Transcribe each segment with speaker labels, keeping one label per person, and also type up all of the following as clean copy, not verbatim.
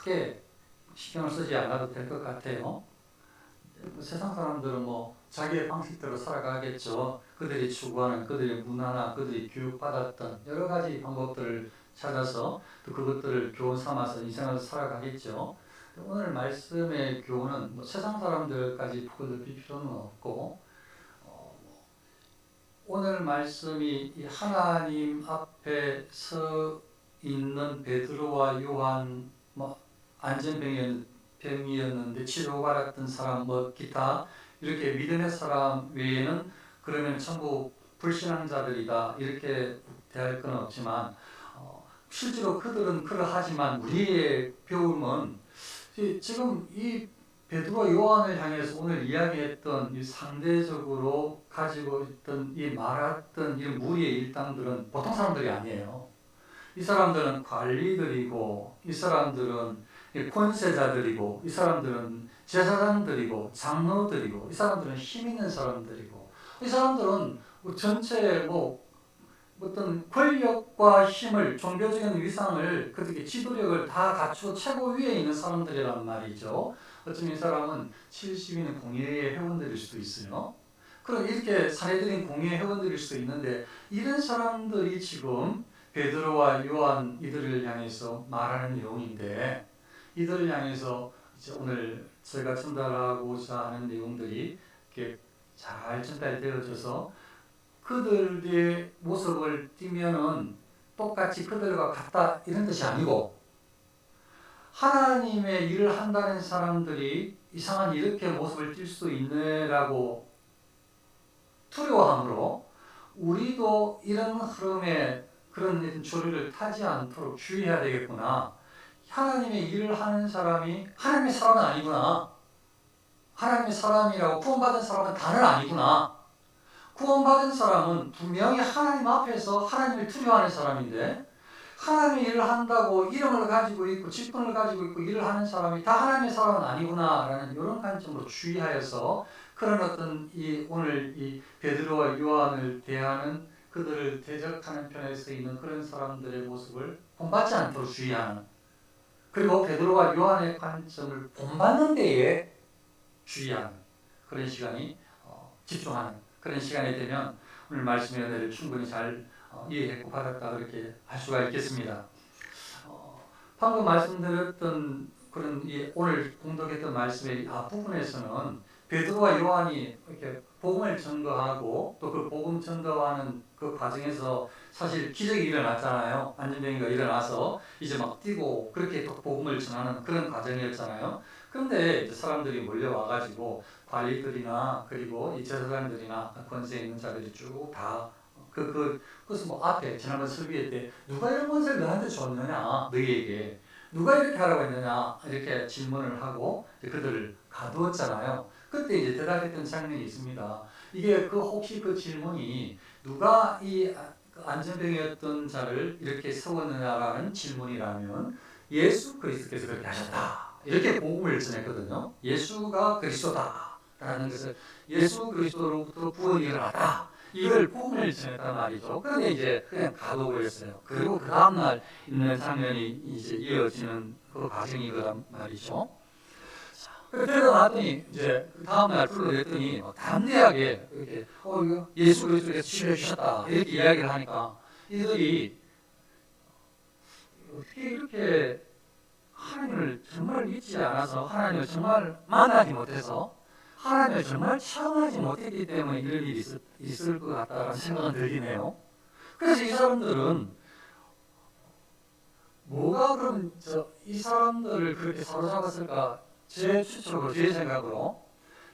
Speaker 1: 크게 신경을 쓰지 않아도 될 것 같아요. 세상 사람들은 뭐 자기의 방식대로 살아가겠죠. 그들이 추구하는 그들의 문화나 그들이 교육받았던 여러 가지 방법들을 찾아서 또 그것들을 교훈 삼아서 인생을 살아가겠죠. 오늘 말씀의 교훈은 뭐 세상 사람들까지 포커들 필요는 없고, 오늘 말씀이 이 하나님 앞에 서 있는 베드로와 요한, 뭐 안전병이었는데 치료받았던 사람, 뭐 기타 이렇게 믿음의 사람 외에는 그러면 전부 불신앙자들이다 이렇게 대할 건 없지만, 실제로 그들은 그러하지만 우리의 배움은 지금 이 베드로 요한을 향해서 오늘 이야기했던 이 상대적으로 가지고 있던 이 말했던 이 무리의 일당들은 보통 사람들이 아니에요. 이 사람들은 관리들이고, 이 사람들은 권세자들이고, 이 사람들은 제사장들이고, 장로들이고, 이 사람들은 힘 있는 사람들이고, 이 사람들은 전체 어떤 권력과 힘을, 종교적인 위상을, 그렇게 지도력을 다 갖추고 최고 위에 있는 사람들이란 말이죠. 어쩌면 이 사람은 70인의 공예의 회원들일 수도 있어요. 그럼 이렇게 사내들인 공예 회원들일 수도 있는데, 이런 사람들이 지금 베드로와 요한 이들을 향해서 말하는 내용인데, 이들을 향해서 이제 오늘 저희가 전달하고자 하는 내용들이 이렇게 잘 전달되어져서 그들의 모습을 띠면은 똑같이 그들과 같다 이런 뜻이 아니고, 하나님의 일을 한다는 사람들이 이상한 이렇게 모습을 띌 수 있네라고 두려워하므로 우리도 이런 흐름에 그런 조류를 타지 않도록 주의해야 되겠구나. 하나님의 일을 하는 사람이 하나님의 사람은 아니구나. 하나님의 사람이라고 구원받은 사람은 다는 아니구나. 구원받은 사람은 분명히 하나님 앞에서 하나님을 두려워하는 사람인데, 하나님의 일을 한다고 이름을 가지고 있고 직분을 가지고 있고 일을 하는 사람이 다 하나님의 사람은 아니구나라는 이런 관점으로 주의하여서 그런 어떤 오늘 이 베드로와 요한을 대하는, 그들을 대적하는 편에 서 있는 그런 사람들의 모습을 본받지 않도록 주의하는, 그리고 베드로와 요한의 관점을 본받는 데에 주의하는 그런 시간이, 집중하는 그런 시간이 되면 오늘 말씀의 은혜를 충분히 잘 이해했고 받았다 그렇게 할 수가 있겠습니다. 방금 말씀드렸던 그런 오늘 공독했던 말씀의 앞부분에서는 베드로와 요한이 이렇게 복음을 전거하고 또 그 복음 전거하는 그 과정에서 사실 기적이 일어났잖아요. 안전병이가 일어나서 이제 막 뛰고 그렇게 또 복음을 전하는 그런 과정이었잖아요. 그런데 이제 사람들이 몰려와가지고 관리들이나 그리고 이 제사장들이나 권세 있는 자들이 쭉 다 그것은 뭐 앞에 지난번 설교회 때 누가 이런 권세를 너한테 줬느냐, 너희에게 누가 이렇게 하라고 했느냐 이렇게 질문을 하고 그들을 가두었잖아요. 그때 이제 대답했던 장면이 있습니다. 이게 혹시 그 질문이 누가 이 안전병이었던 자를 이렇게 세웠느냐라는 질문이라면 예수 그리스도께서 그렇게 하셨다 이렇게 복음을 전했거든요. 예수가 그리스도다라는 것을, 예수 그리스도로부터 구원이 일어났다 이걸 복음을 전했단 말이죠. 그런데 이제 그냥 가둬버렸어요. 그리고 그 다음날 있는 장면이 이제 이어지는 그 과정이거란 말이죠. 그래서 나더니 이제 그 다음날 불러냈더니 담대하게 이렇게 예수 그리스도께서 치료해 주셨다 이렇게 이야기를 하니까 이들이 어떻게 이렇게 하나님을 정말 믿지 않아서, 하나님을 정말 만나지 못해서, 하나님을 정말 체험하지 못했기 때문에 이런 일이 있을 것 같다는 생각은 들리네요. 그래서 이 사람들은 뭐가 그럼 이 사람들을 그렇게 사로잡았을까? 제 추측으로, 제 생각으로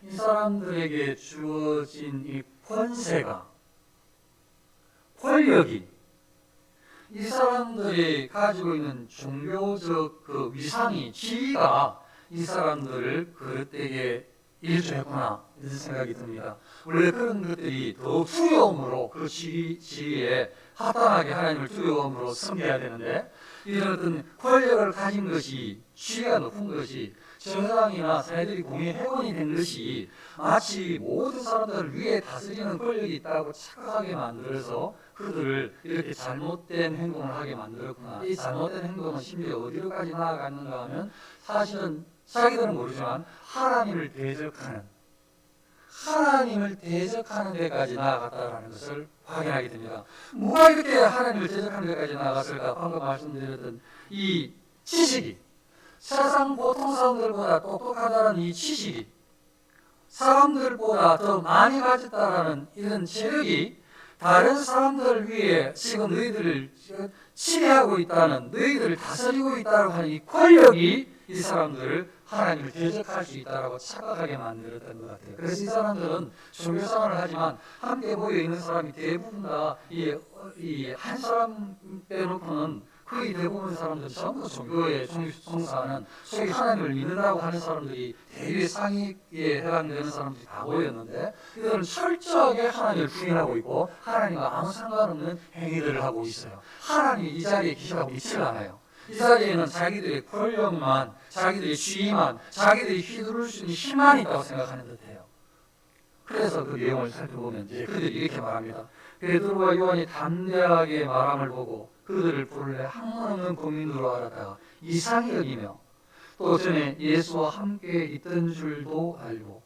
Speaker 1: 이 사람들에게 주어진 이 권세가, 권력이, 이 사람들이 가지고 있는 종교적 그 위상이, 지위가 이 사람들을 그릇되게 일조했구나 이런 생각이 듭니다. 원래 그런 것들이 더 두려움으로 그 지위에 합당하게 하나님을 두려움으로 섬겨야 되는데, 이런 어떤 권력을 가진 것이, 지위가 높은 것이, 정당이나 사회들이 공의 회원이 된 것이 마치 모든 사람들을 위해 다스리는 권력이 있다고 착각하게 만들어서 그들을 이렇게 잘못된 행동을 하게 만들었구나. 이 잘못된 행동은 심지어 어디로까지 나아갔는가 하면 사실은 자기들은 모르지만 하나님을 대적하는 데까지 나아갔다는 것을 확인하게 됩니다. 뭐가 이렇게 하나님을 대적하는 데까지 나아갔을까? 방금 말씀드렸던 이 지식이, 세상 보통 사람들보다 똑똑하다는 이 지식이, 사람들보다 더 많이 가졌다라는 이런 체력이 다른 사람들을 위해 지금 너희들을 지배하고 있다는, 너희들을 다스리고 있다고 하는 이 권력이 이 사람들을 하나님을 대적할 수 있다고 착각하게 만들었던 것 같아요. 그래서 이 사람들은 종교생활을 하지만 함께 모여 있는 사람이 대부분 다 이 한 사람 빼놓고는 거의 대부분 사람들은 전부 종교에 종사하는, 소위 하나님을 믿는다고 하는 사람들이 대외 상위에 해당되는 사람들이 다 모였는데, 이들은 철저하게 하나님을 부인하고 있고 하나님과 아무 상관없는 행위들을 하고 있어요. 하나님이 이 자리에 계시다고 믿질 않아요. 이 자리에는 자기들의 권력만, 자기들의 지위만, 자기들이 휘두를 수 있는 힘만 있다고 생각하는 듯해요. 그래서 그 내용을 살펴보면 이제 그들이 이렇게 말합니다. 베드로와 요한이 담대하게 말함을 보고 그들을 부르려 학문없는 국민으로 알았다가 이상히 여기며 또 전에 예수와 함께 있던 줄도 알고,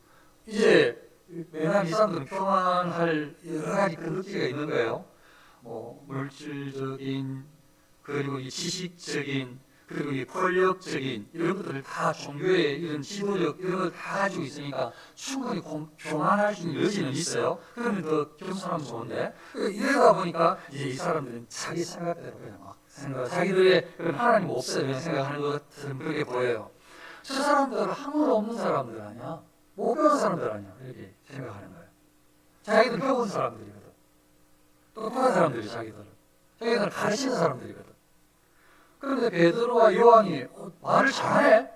Speaker 1: 이제 왜냐하면 이 사람들은 교만할 여러 가지 근거지가 있는 거예요. 뭐 물질적인, 그리고 이 지식적인, 그리고 이 권력적인 이런 것들을 다, 종교의 이런 지도력 이런 걸 다 가지고 있으니까 충분히 교만할 수 있는 여지는 있어요. 그러면 더 겸손하면 좋은데, 이러다 보니까 이제 이 사람들은 자기 생각대로 그냥 막 자기들의 하나님 없어요 그냥 생각하는 것처럼 그렇게 보여요. 저 사람들은 학문 없는 사람들 아니야, 못 배운 사람들 아니야, 이렇게 생각하는 거예요. 자기들 배운 사람들이거든, 똑똑한 사람들이, 자기들은 가르치는 사람들이거든. 그런데 베드로와 요한이 말을 잘해.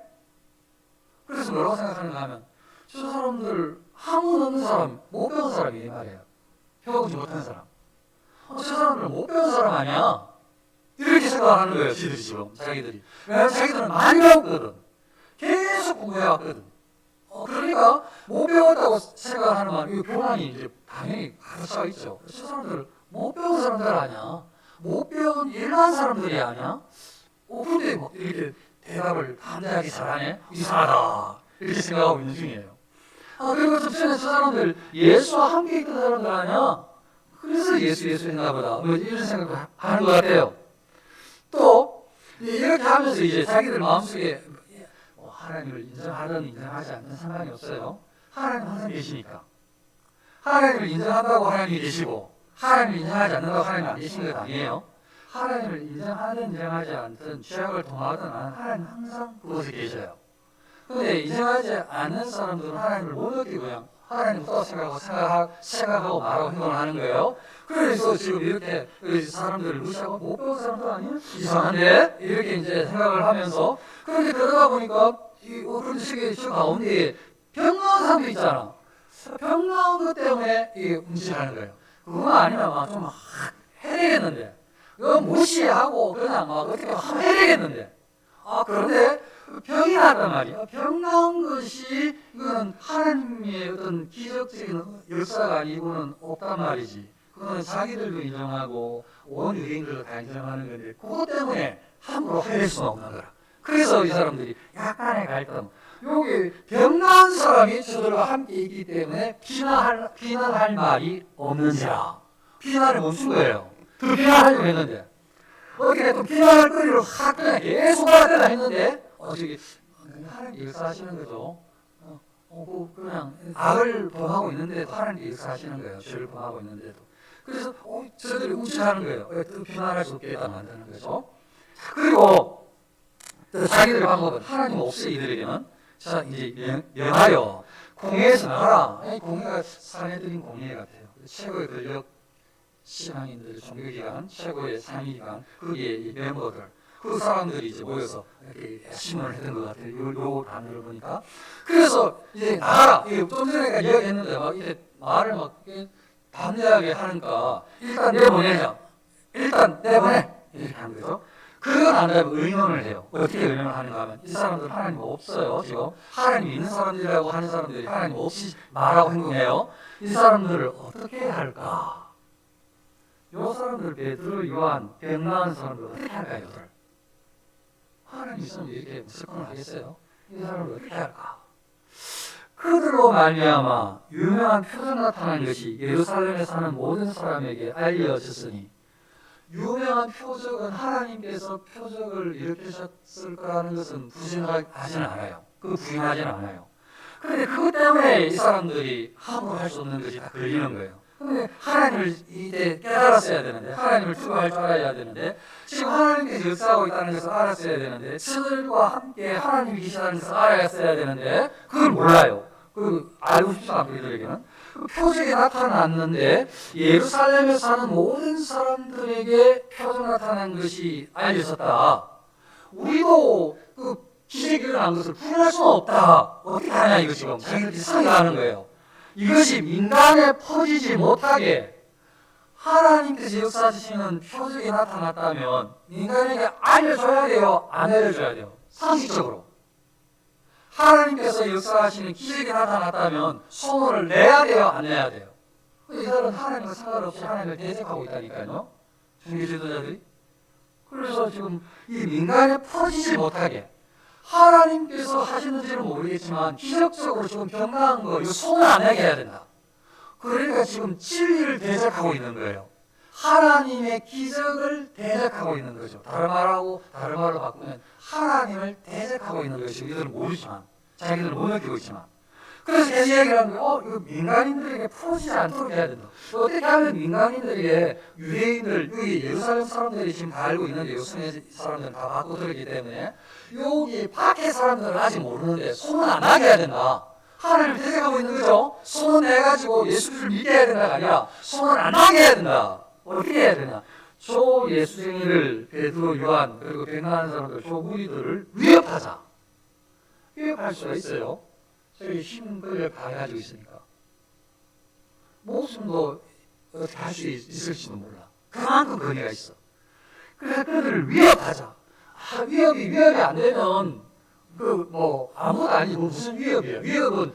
Speaker 1: 그래서 뭐라고 생각하는가 하면, 저 사람들 학문 없는 사람, 못 배운 사람이 이 말이에요. 배우지 못한 사람. 저 사람들은 못 배운 사람 아니야, 이렇게 생각하는 거예요. 지금 자기들이. 왜냐하면 자기들은 많이 배웠거든, 계속 공부해왔거든. 그러니까 못 배웠다고 생각하는 말, 이 교만이 이제 당연히 가르쳐 있죠. 저 사람들 못 배운 사람들 아니야, 못 배운 일반 사람들이 아니야? 근데 뭐 이렇게 대답을 담대하게 잘하네? 이상하다, 이렇게 생각하고 있는 중이에요. 그리고 저 전에 저 사람들 예수와 함께 있던 사람들 아니야? 그래서 예수 했나 보다, 뭐 이런 생각을 하는 것 같아요. 또 이렇게 하면서 이제 자기들 마음속에 하나님을 인정하든 인정하지 않든 상관이 없어요. 하나님 항상 계시니까. 하나님을 인정한다고 하나님이 계시고, 하나님을 인정하지 않는다고 하나님이 안 계신 것 아니에요. 하나님을 인정하든 인정하지 않든, 죄악을 통하든 하나님 항상 그곳에 계셔요. 그런데 인정하지 않는 사람들은 하나님을 못 느끼고 그냥 하나님 또 생각하고 말하고 행동을 하는 거예요. 그래서 지금 이렇게 사람들을 무시하고, 못 배운 사람들 아니야? 이상한데? 이렇게 이제 생각을 하면서, 그런데 그러다 보니까 그런 세계 저 가운데 병 나은 사람도 있잖아. 병 나은 것 때문에 움직이는 거예요. 그거 아니면 좀 해야 되겠는데, 그거 무시하고 그냥 어떻게 하면 해야 되겠는데, 그런데 병이 났단 말이야. 병 나은 것이 이거는 하나님의 어떤 기적적인 역사가 아니고는 없단 말이지. 그거는 자기들도 인정하고 온 유대인들도 다 인정하는 건데, 그것 때문에 함부로 해낼 수는 없는 거라. 그래서 이 사람들이 약간의 갈등, 여기 병 나은 사람이 저들과 함께 있기 때문에 비난할 말이 없는지라 비난을 멈춘 거예요. 더 비난하려고 했는데, 어떻게 또 비난할 거리로 확 그냥 계속 하려고 했는데, 저기 하나님 역사하시는 거죠. 그냥 악을 범하고 있는데도 하나님 역사하시는 거예요. 죄를 범하고 있는데도. 그래서 저들이 움찔하는 거예요. 또 비난할 수 없게 만드는 거죠. 그리고 자기들의 방법은 하나님 없어요. 이들에게는. 자, 이제 명하여 공회에서 나가라. 공회가 사내들인 공회 같아요. 최고의 권력 신앙인들, 종교기관, 최고의 상위기관, 거기에 이 멤버들, 그 사람들이 이제 모여서 이렇게 신문을 했던 것 같아요. 요 단어를 보니까. 그래서 이제 나가라. 좀 전에 이야기했는데 막 이제 말을 막 담대하게 하니까 일단 내보내자. 일단 내보내. 이렇게 한 거죠. 그러고 난 다음에 의논을 해요. 어떻게 의논을 하는가 하면 이 사람들은 하나님 없어요. 지금 하나님 있는 사람들이라고 하는 사람들이 하나님 없이 말하고 행동해요. 이 사람들을 어떻게 해야 할까? 요 사람들 베드로, 요한, 병 나은 사람들 어떻게 할까요? 하나님 있으면 이렇게 접근을 하겠어요? 이 사람을 어떻게 할까? 그들로 말미암아 유명한 표적 나타난 것이 예루살렘에 사는 모든 사람에게 알려졌으니 유명한 표적은 하나님께서 표적을 일으키셨을 거라는 것은 부인하지는 않아요. 그 부인하지는 않아요. 그런데 그것 때문에 이 사람들이 함부로 할 수 없는 것이 다 걸리는 거예요. 근데 하나님을 이때 깨달았어야 되는데, 하나님을 추구할 줄 알아야 되는데, 지금 하나님께서 역사하고 있다는 것을 알았어야 되는데, 저들과 함께 하나님이 계시다는 것을 알았어야 되는데, 그걸 몰라요. 그 알고 싶지 않고 이들에게는. 그 표적이 나타났는데, 예루살렘에 사는 모든 사람들에게 표적 나타난 것이 알려졌다. 우리도 그 기적이 일어난 것을 부인할 수는 없다. 어떻게 하냐, 이거 지금. 자기들이 생각하는 거예요. 이것이 민간에 퍼지지 못하게 하나님께서 역사하시는 표적이 나타났다면 민간에게 알려줘야 돼요? 안 알려줘야 돼요? 상식적으로. 하나님께서 역사하시는 기적이 나타났다면 소문을 내야 돼요? 안 내야 돼요? 이들은 하나님과 상관없이 하나님을 대적하고 있다니까요. 종교 지도자들이. 그래서 지금 이 민간에 퍼지지 못하게 하나님께서 하시는지는 모르겠지만 기적적으로 지금 병나은 거 이거 소문 안 나게 해야 된다. 그러니까 지금 진리를 대적하고 있는 거예요. 하나님의 기적을 대적하고 있는 거죠. 다른 말로 바꾸면 하나님을 대적하고 있는 것이 이들은 모르지만 자기들은 못 느끼고 있지만 그래서 계속 얘기를 하는 거예요. 이거 민간인들에게 풀어지지 않도록 해야 된다. 어떻게 하면 민간인들에게 유대인들, 여기 예루살렘 사람들이 지금 다 알고 있는데 요즘의 사람들은 다 받고 들었기 때문에 여기 밖에 사람들은 아직 모르는데 소문 안 나게 해야 된다. 하나님을 대적하고 있는 거죠. 소문 내가지고 예수를 믿게 해야 된다가 아니라 소문 안 나게 해야 된다. 어떻게 해야 되냐. 저 예수쟁이를 베드로, 요한 그리고 백나는 사람들, 저 무리들을 위협하자. 위협할 수가 있어요. 저희 힘을 가지고 있으니까. 목숨도 어떻게 할 수 있을지도 몰라. 그만큼 거리가 있어. 그래서 그들을 위협하자. 위협이 안 되면 아무것도 아니고 무슨 위협이에요. 위협은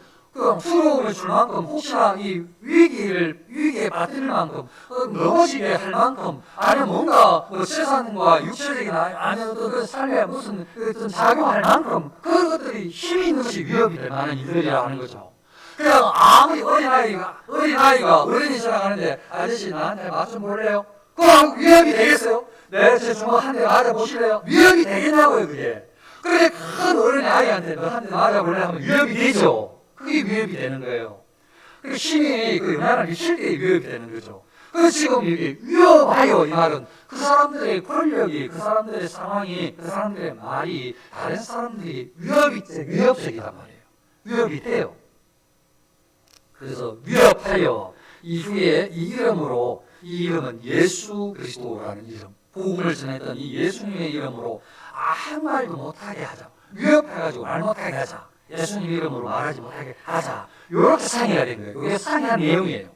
Speaker 1: 두려움을 줄 만큼 혹시나 이 위기에 빠뜨릴 만큼 넘어지게 할 만큼 아니면 뭔가 세상과 육체적인 아니면 또 삶에 무슨 작용할 만큼 그것들이 힘이 있는 것이 위협이 될 만한 일들이라 하는 거죠. 그냥 아무리 어린아이가 어른이 지나가는데 아저씨 나한테 맞 좀 볼래요? 그럼 위협이 되겠어요? 네, 제 주먹 한 대 맞아보실래요? 위협이 되겠냐고요 그게. 그렇게 큰 어른의 아이한테 너 한 대 맞아볼래 하면 위협이 되죠. 그게 위협이 되는 거예요. 그 힘이 연하를 미칠 때 위협이 되는 거죠. 그래서 지금 이게 위협하여 이 말은 그 사람들의 권력이, 그 사람들의 상황이, 그 사람들의 말이 다른 사람들이 위협적이란 말이에요. 위협이 돼요. 그래서 위협하여 이후에 이 이름으로 이 이름은 예수 그리스도라는 이름, 복음을 전했던 이 예수님의 이름으로 아무 말도 못하게 하자. 위협해가지고 말 못하게 하자. 예수님 이름으로 말하지 못하게 하자. 이렇게 상의가 된 거예요. 이게 상의한 내용이에요.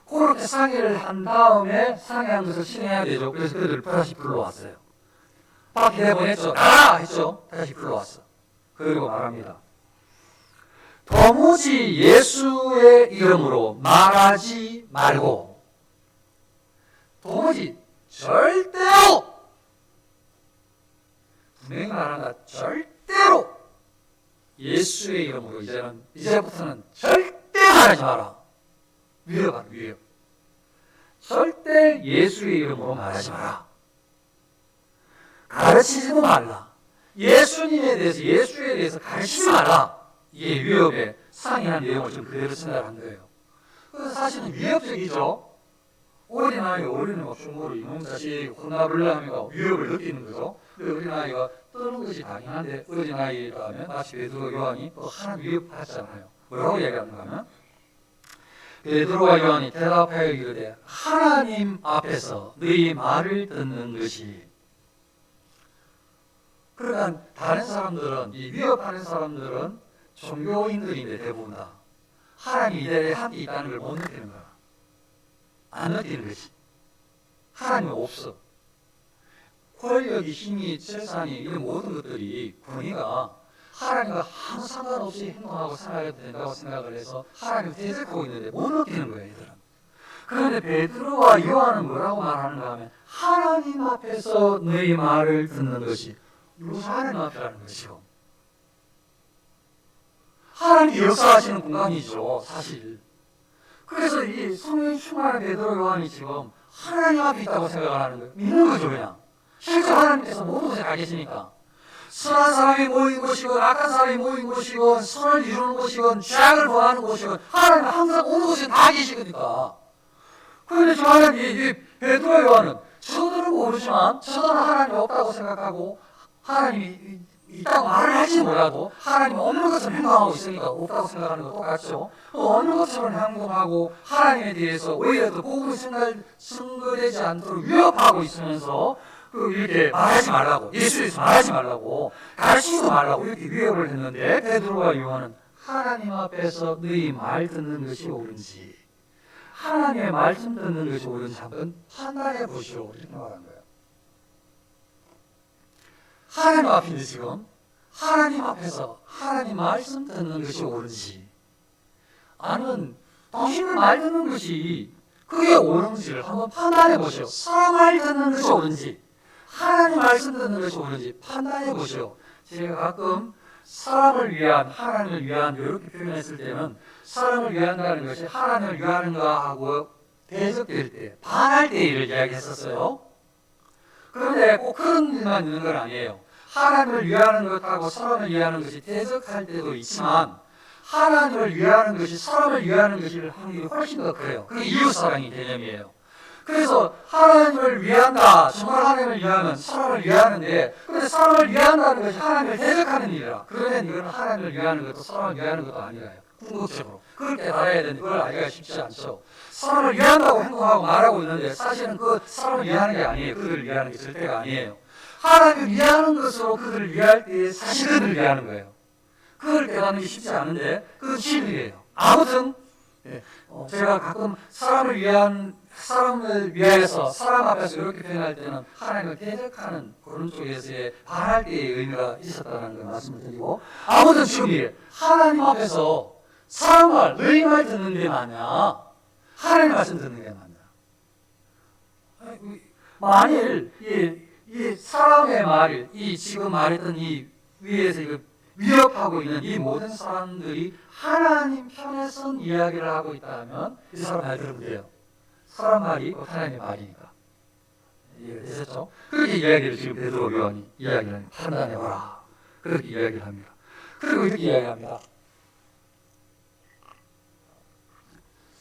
Speaker 1: 그렇게 상의를 한 다음에 상의한 것을 실행해야 되죠. 그래서 그들을 다시 불러왔어요. 밖에 내보냈죠. 나가! 했죠. 다시 불러왔어. 그리고 말합니다. 도무지 예수의 이름으로 말하지 말고 도무지 절대로 분명히 말한다. 절대로 예수의 이름으로 이제부터는 절대 말하지 마라. 위협하라. 위협. 절대 예수의 이름으로 말하지 마라. 가르치지도 말라. 예수님에 대해서 예수에 대해서 가르치지 말라. 이게 위협에 상이한 내용을 좀 그대로 생각한 거예요. 그래서 사실은 위협적이죠. 어린아이가 충고로 이놈 자식 혼나볼라 하니까 위협을 느끼는 거죠. 근데 어린아이가 떠는 것이 당연한데 어린아이라면 마치 베드로 요한이 또 하나님 위협하잖아요. 뭐라고 얘기하는가 하면 베드로와 요한이 대답하여 이르되 하나님 앞에서 너희 말을 듣는 것이 그러니까 다른 사람들은 이 위협하는 사람들은 종교인들인데 대부분 다 하나님이 이들에 함께 있다는 걸 못 느끼는 거야. 안 느끼는 거지. 하나님은 없어. 권력이, 힘이, 재산이, 이런 모든 것들이, 권위가 하나님과 아무 상관없이 행동하고 생각해도 된다고 생각을 해서 하나님을 대적하고 있는데 못 느끼는 거예요, 얘들은. 그런데 베드로와 요한은 뭐라고 말하는가 하면 하나님 앞에서 너희 말을 듣는 것이 무엇이 하나님 앞이라는 것이요. 하나님이 역사하시는 공간이죠, 사실. 그래서 이 성령 충만한 베드로 요한이 지금 하나님 앞에 있다고 생각을 하는 거예요. 믿는 거죠, 그냥. 실제 하나님께서 모든 곳에 가 계시니까. 선한 사람이 모인 곳이건 악한 사람이 모인 곳이건 선을 이루는 곳이건 죄악을 범하는 곳이건 하나님은 항상 어느 곳에 다 계시거니까. 그런데 저 하나님, 이 베드로 요한은 저들은 모르지만 저들은 하나님이 없다고 생각하고 하나님이 있다고 말을 하지 몰라도 하나님은 없는 것처럼 행동하고 있으니까 없다고 생각하는 거 똑같죠. 없는 것처럼 행동하고 하나님에 대해서 오히려 더 복음이 증거되지 않도록 위협하고 있으면서 이렇게 말하지 말라고, 예수에 대해서 말하지 말라고, 가르치지도 말라고 이렇게 위협을 했는데 베드로와 요한은 하나님 앞에서 너희 말 듣는 것이 옳은지, 하나님의 말씀 듣는 것이 옳은지 한번 판단해 보시오, 이렇게 말한 거예요. 하나님 앞인데 지금 하나님 앞에서 하나님 말씀 듣는 것이 옳은지, 아니면 당신의 말 듣는 것이 그게 옳은지를 한번 판단해 보시오. 사람 말 듣는 것이 옳은지, 하나님 말씀 듣는 것이 옳은지 판단해 보시오. 제가 가끔 사람을 위한, 하나님을 위한 이렇게 표현했을 때는 사람을 위한다는 것이 하나님을 위하는가 하고 대적될 때, 반할 때 일을 이야기했었어요. 그런데 꼭 그런 일만 있는 건 아니에요. 하나님을 위하는 것하고 사람을 위하는 것이 대적할 때도 있지만 하나님을 위하는 것이 사람을 위하는 것일 확률이 훨씬 더 커요. 그게 이웃사랑의 개념이에요. 그래서 하나님을 위한다, 정말 하나님을 위하면 사람을 위하는데, 그런데 사람을 위한다는 것이 하나님을 대적하는 일이라. 그러면 이건 하나님을 위하는 것도 사람을 위하는 것도 아니라요. 궁극적으로. 그걸 깨달아야 되는데 그걸 알기가 쉽지 않죠. 사람을 위한다고 행동하고 말하고 있는데 사실은 그 사람을 위하는 게 아니에요. 그들을 위하는 게 절대가 아니에요. 하나님을 위하는 것으로 그들을 위할 때 사실 그들을 위하는 거예요. 그걸 깨닫는 게 쉽지 않은데 그건 진리예요. 아무튼 제가 가끔 사람을 위해서 사람 앞에서 이렇게 표현할 때는 하나님을 대적하는 그런 쪽에서의 반할 때의 의미가 있었다는 걸 말씀을 드리고, 아무튼 지금 하나님 앞에서 사람 말, 너희 말 듣는 게 맞냐, 하나님 말씀 듣는 게 맞냐. 만일 이 사람의 말이, 이 지금 말했던 이 위에서 이거 위협하고 있는 이 모든 사람들이 하나님 편에 선 이야기를 하고 있다면 이 사람 말 들으면 돼요. 사람 말이 하나님의 말이니까. 이해가 되셨죠? 그렇게 이야기를 지금 베드로 요한이 이야기를 판단해봐라. 그렇게 이야기를 합니다. 그리고 이렇게 이야기합니다.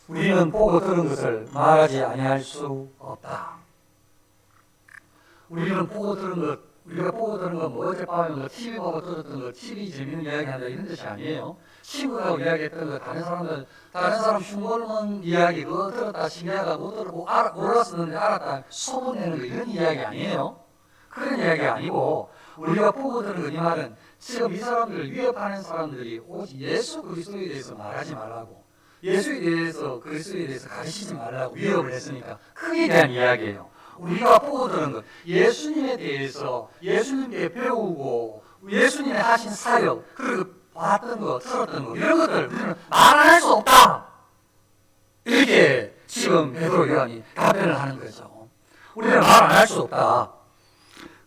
Speaker 1: 우리는 보고 들은 것을 말하지 아니할 수 없다. 우리는 보고 들은 것, 우리가 보고 들은 건 뭐 어젯밤에 뭐 TV 보고 들었던 거, TV 재밌는 이야기 한다 이런 뜻이 아니에요. 친구하고 이야기했던 거, 다른 사람 흉보는 이야기 그거 들었다 신기하다 못 들었고 몰랐었는데 알았다 소문내는 거 이런 이야기 아니에요. 그런 이야기 아니고 우리가 보고 들은 것, 이 말은 지금 이 사람들을 위협하는 사람들이 오직 예수 그리스도에 대해서 말하지 말라고, 예수에 대해서 그리스도에 대해서 가르치지 말라고 위협을 했으니까 그에 대한 이야기예요. 우리가 보고 들은 것, 예수님에 대해서 예수님께 배우고 예수님이 하신 사역, 그리고 봤던 거, 들었던 거 이런 것들 우리는 말 안 할 수 없다. 이렇게 지금 베드로 요한이 답변을 하는 거죠. 우리는 말 안 할 수 없다.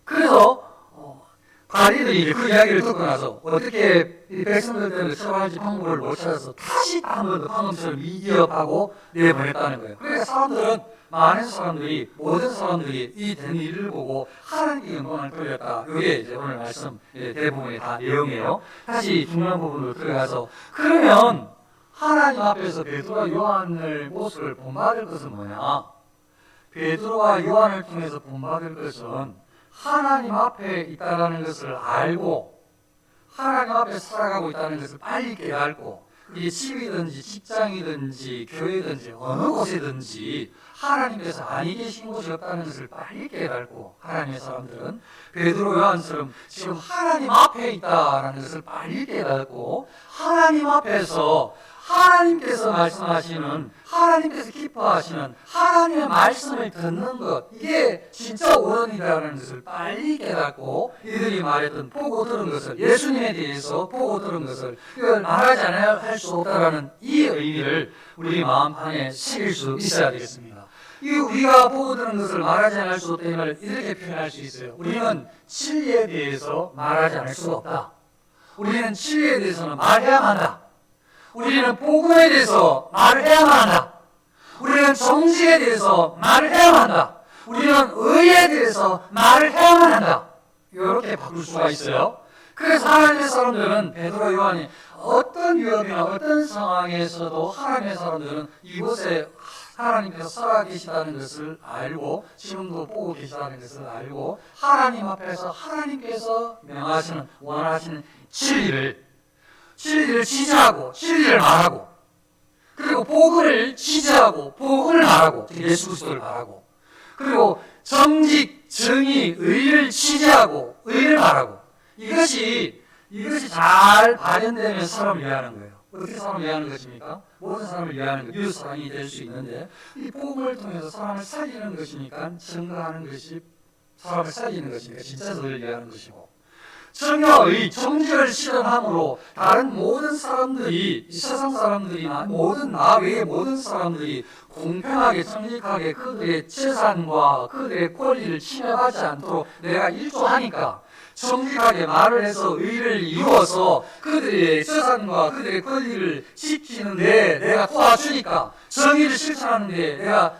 Speaker 1: 그래서 바리들이 그 이야기를 듣고 나서 어떻게 이 백성들 때문에 처벌할지 방법을 못 찾아서 다시 한 번 더 방금처럼 위협하고 내보냈다는 거예요. 그러니까 많은 사람들이, 모든 사람들이 이 된 일을 보고 하나님께 영광을 돌렸다. 이게 이제 오늘 말씀 대부분의 다 내용이에요. 다시 중요한 부분으로 들어가서, 그러면 하나님 앞에서 베드로와 요한의 모습을 본받을 것은 뭐냐? 베드로와 요한을 통해서 본받을 것은 하나님 앞에 있다는 것을 알고 하나님 앞에 살아가고 있다는 것을 빨리 깨닫고, 이게 집이든지 직장이든지 교회든지 어느 곳이든지 하나님께서 아니 계신 곳이 없다는 것을 빨리 깨닫고, 하나님의 사람들은 베드로 요한처럼 지금 하나님 앞에 있다는 것을 빨리 깨닫고 하나님 앞에서 하나님께서 말씀하시는, 하나님께서 기뻐하시는 하나님의 말씀을 듣는 것, 이게 진짜 오른이라는 것을 빨리 깨닫고 이들이 말했던 보고 들은 것을, 예수님에 대해서 보고 들은 것을 이걸 말하지 않아야 할 수 없다라는 이 의미를 우리 마음판에 새길 수 있어야 되겠습니다. 우리가 보고 들은 것을 말하지 않을 수 없다, 이 말을 이렇게 표현할 수 있어요. 우리는 진리에 대해서 말하지 않을 수 없다. 우리는 진리에 대해서는 말해야만 한다. 우리는 복음에 대해서 말을 해야만 한다. 우리는 정직에 대해서 말을 해야만 한다. 우리는 의에 대해서 말을 해야만 한다. 이렇게 바꿀 수가 있어요. 그래서 하나님의 사람들은, 베드로, 요한이 어떤 위협이나 어떤 상황에서도 하나님의 사람들은 이곳에 하나님께서 살아계시다는 것을 알고, 지금도 보고 계시다는 것을 알고, 하나님 앞에서 하나님께서 명하시는, 원하시는 진리를 지지하고, 진리를 말하고, 그리고 복음을 지지하고, 복음을 말하고, 예수 그리스도를 말하고, 그리고 정직, 정의, 의를 지지하고, 의를 말하고, 이것이 잘 발현되면 사람을 위하는 거예요. 어떻게 사람을 위하는 것입니까? 모든 사람을 위하는 것, 이웃 사랑이 될 수 있는데, 이 복음을 통해서 사람을 살리는 것이니까 증거하는 것이 사람을 살리는 것이니까 진짜 너를 위하는 것이고, 정의의 정직을 실현함으로 다른 모든 사람들이, 세상 사람들이나 나 외의 모든 사람들이 공평하게 정직하게 그들의 재산과 그들의 권리를 침해받지 않도록 내가 일조하니까, 정직하게 말을 해서 의를 이루어서 그들의 재산과 그들의 권리를 지키는데 내가 도와주니까, 정의를 실천하는데 내가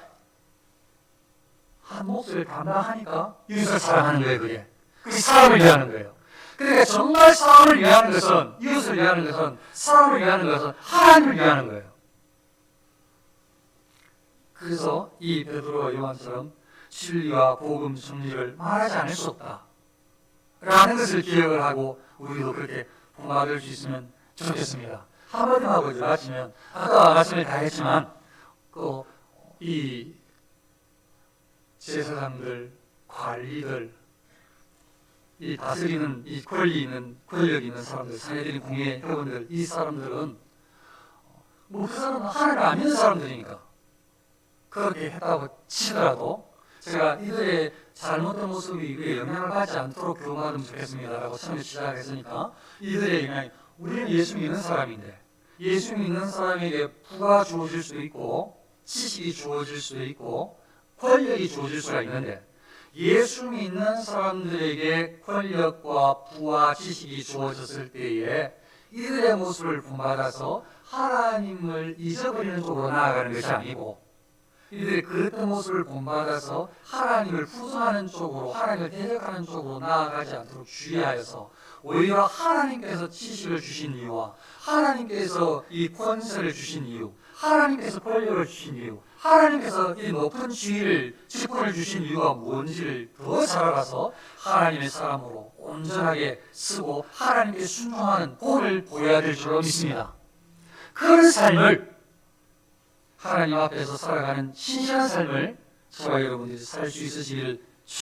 Speaker 1: 한 몫을 감당하니까 이웃을 사랑하는 거예요. 그게 사람을 위하는 거예요. 그러니까 정말 사람을 위하는 것은, 이웃을 위하는 것은, 사람을 위하는 것은 하나님을 위하는 거예요. 그래서 이 베드로와 요한처럼 진리와 복음, 정리를 말하지 않을 수 없다 라는 것을 기억을 하고 우리도 그렇게 본받을 수 있으면 좋겠습니다. 한마디 하고 마치면, 아까 말씀을 다 했지만 이 제사장들, 관리들, 이 다스리는, 이 권력 있는 사람들, 사내들인 공예 회원들, 이 사람들은 그 사람은 하나님을 안 믿는 사람들이니까 그렇게 했다고 치더라도 제가 이들의 잘못된 모습이 이게 영향을 받지 않도록 교훈받으면 좋겠습니다라고 처음에 시작했으니까, 이들의 영향이, 우리는 예수 믿는 사람인데 예수 믿는 사람에게 부가 주어질 수도 있고 지식이 주어질 수도 있고 권력이 주어질 수가 있는데, 예수 믿는 사람들에게 권력과 부와 지식이 주어졌을 때에 이들의 모습을 본받아서 하나님을 잊어버리는 쪽으로 나아가는 것이 아니고, 이들의 그릇된 모습을 본받아서 하나님을 후손하는 쪽으로, 하나님을 대적하는 쪽으로 나아가지 않도록 주의하여서, 오히려 하나님께서 지식을 주신 이유와 하나님께서 이 권세를 주신 이유, 하나님께서 권력을 주신 이유, 하나님께서 이 높은 지위를, 직분을 주신 이유가 뭔지를 더 잘 알아서 하나님의 사람으로 온전하게 쓰고 하나님께 순종하는 본을 보여야 될 줄로 믿습니다. 그런 삶을, 하나님 앞에서 살아가는 신실한 삶을 저와 여러분들이 살 수 있으시기를